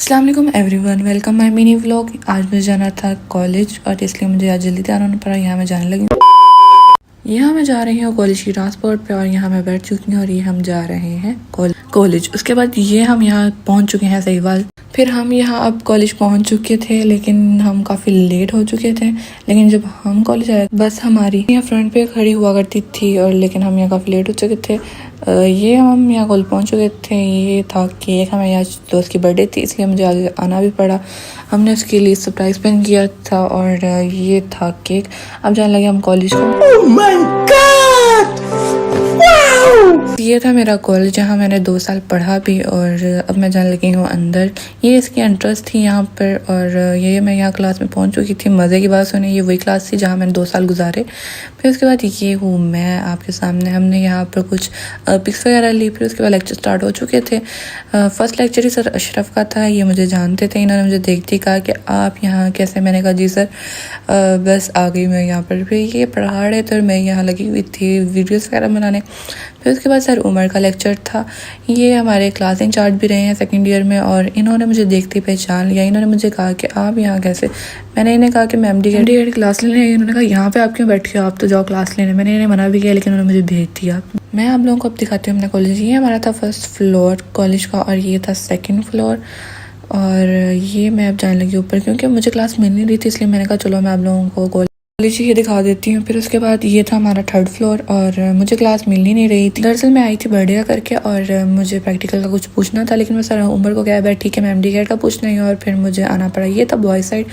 अस्सलाम वालेकुम everyone, welcome my mini vlog. आज मुझे जाना था कॉलेज और इसलिए मुझे आज जल्दी तैयार होना पड़ा। यहाँ मैं जाने लगी, यहाँ मैं जा रही हूँ कॉलेज की ट्रांसपोर्ट पे और यहाँ मैं बैठ चुकी हूँ और ये हम जा रहे हैं कॉलेज। उसके बाद ये हम यहाँ पहुँच चुके हैं सहीवाल। फिर हम यहाँ अब कॉलेज पहुँच चुके थे लेकिन हम काफ़ी लेट हो चुके थे। लेकिन जब हम कॉलेज आए बस हमारी यहाँ फ्रंट पे खड़ी हुआ करती थी और लेकिन हम यहाँ काफ़ी लेट हो चुके थे। ये हम यहाँ कॉलेज पहुँच चुके थे। ये था केक, हमें आज दोस्त की बर्थडे थी इसलिए मुझे आज आना भी पड़ा। हमने उसके लिए सरप्राइज़ प्लान किया था और ये था केक। अब जाने लगे हम कॉलेज को। Oh my God! ये था मेरा कॉलेज जहाँ मैंने 2 साल पढ़ा भी और अब मैं जाने लगी हूँ अंदर। ये इसकी एंट्रेंस थी यहाँ पर और ये मैं यहाँ क्लास में पहुँच चुकी थी। मज़े की बात सुनी, ये वही क्लास थी जहाँ मैंने 2 साल गुजारे। फिर उसके बाद ये हूँ मैं आपके सामने। हमने यहाँ पर कुछ पिक्स वगैरह ली। फिर उसके बाद लेक्चर स्टार्ट हो चुके थे। फर्स्ट लेक्चर ही सर अशरफ का था। ये मुझे जानते थे, इन्होंने मुझे देखते कहा कि आप यहाँ कैसे। मैंने कहा जी सर। बस आ गई मैं यहाँ पर। फिर ये पढ़ा रहे थे और मैं यहाँ लगी हुई थी वीडियोस वगैरह बनाने। फिर उसके बाद सर उमर का लेक्चर था। ये हमारे क्लास इंचार्ज भी रहे हैं सेकंड ईयर में और इन्होंने मुझे देखते पहचान लिया। इन्होंने मुझे कहा कि आप यहाँ कैसे। मैंने इन्हें कहा कि मैं MD क्लास लेने आई। इन्होंने कहा यहाँ पे आप क्यों बैठे हो, आप तो जाओ क्लास लेने। मैंने इन्हें मना भी किया लेकिन उन्होंने मुझे भेज दिया। मैं आप लोगों को अब दिखाती हूँ अपना कॉलेज। ये हमारा था फर्स्ट फ्लोर कॉलेज का और ये था सेकेंड फ्लोर। और ये मैं अब जाने लगी ऊपर क्योंकि मुझे क्लास मिल नहीं रही थी इसलिए मैंने कहा चलो मैं आप लोगों को कॉलेज ही दिखा देती हूँ। फिर उसके बाद ये था हमारा थर्ड फ्लोर और मुझे क्लास मिल ही नहीं रही थी। दरअसल मैं आई थी बर्थडे करके और मुझे प्रैक्टिकल का कुछ पूछना था लेकिन मैं सर उमर को कहा बैठ ठीक है मैं MD का पूछना है और फिर मुझे आना पड़ा। ये था बॉय साइड।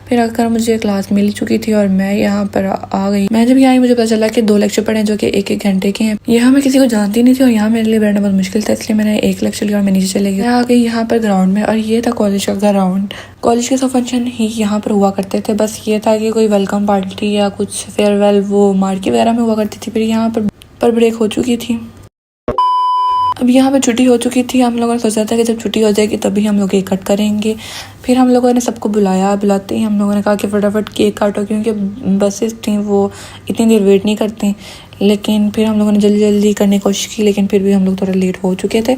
फिर आकर मुझे क्लास मिल चुकी थी और मैं यहाँ पर आ गई। मैं जब यहाँ आई मुझे पता चला कि 2 लेक्चर पढ़े जो कि 1-1 घंटे के हैं। यहाँ मैं किसी को जानती नहीं थी और यहाँ मेरे लिए बैठना बहुत मुश्किल था इसलिए मैंने 1 लेक्चर लिया और मैं नीचे चले गई। मैं आ गई यहाँ पर ग्राउंड में और ये था कॉलेज का ग्राउंड। कॉलेज के सब फंक्शन ही यहाँ पर हुआ करते थे। बस ये था कि कोई वेलकम पार्टी या कुछ फेयरवेल वो मार्केट वगैरह में हुआ करती थी। फिर यहाँ पर ब्रेक हो चुकी थी। अब यहाँ पे छुट्टी हो चुकी थी। हम लोगों ने सोचा था कि जब छुट्टी हो जाएगी तभी हम लोग केक कट करेंगे। फिर हम लोगों ने सबको बुलाते ही हम लोगों ने कहा कि फटाफट केक काटो क्योंकि बसेस थी वो इतनी देर वेट नहीं करती। लेकिन फिर हम लोगों ने जल्दी करने की कोशिश की लेकिन फिर भी हम लोग थोड़ा लेट हो चुके थे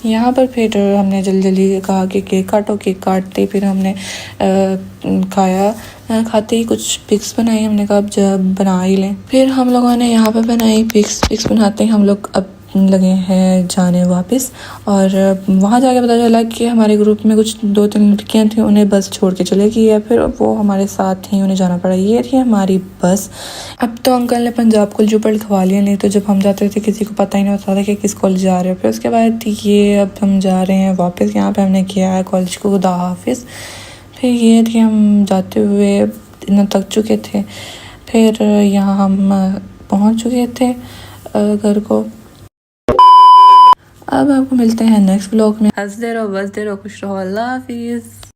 यहाँ पर। फिर हमने जल्दी कहा कि केक काटो। केक काटते फिर हमने खाया। खाते ही कुछ पिक्स बनाई। हमने कहा अब जब बना ही लें। फिर हम लोगों ने यहाँ पर बनाई पिक्स बनाते ही हम लोग अब लगे हैं जाने वापस। और वहाँ जाके पता चला कि हमारे ग्रुप में कुछ 2-3 लड़कियाँ थी, उन्हें बस छोड़ के चले गई है। फिर वो हमारे साथ ही उन्हें जाना पड़ा। ये थी हमारी बस। अब तो अंकल ने पंजाब कॉलेज ऊपर लिखवा लिया, नहीं तो जब हम जाते थे किसी को पता ही नहीं होता था कि किस कॉलेज जा रहे हो। फिर उसके बाद ये अब हम जा रहे हैं वापस। यहाँ पर हमने किया है कॉलेज को खुदा हाफिज़। फिर ये थी हम जाते हुए इतना थक चुके थे। फिर यहाँ हम पहुँच चुके थे घर को। अब आपको मिलते हैं नेक्स्ट व्लॉग में। हंसते रहो बसते रहो खुश रहो। अल्लाह हाफिज़।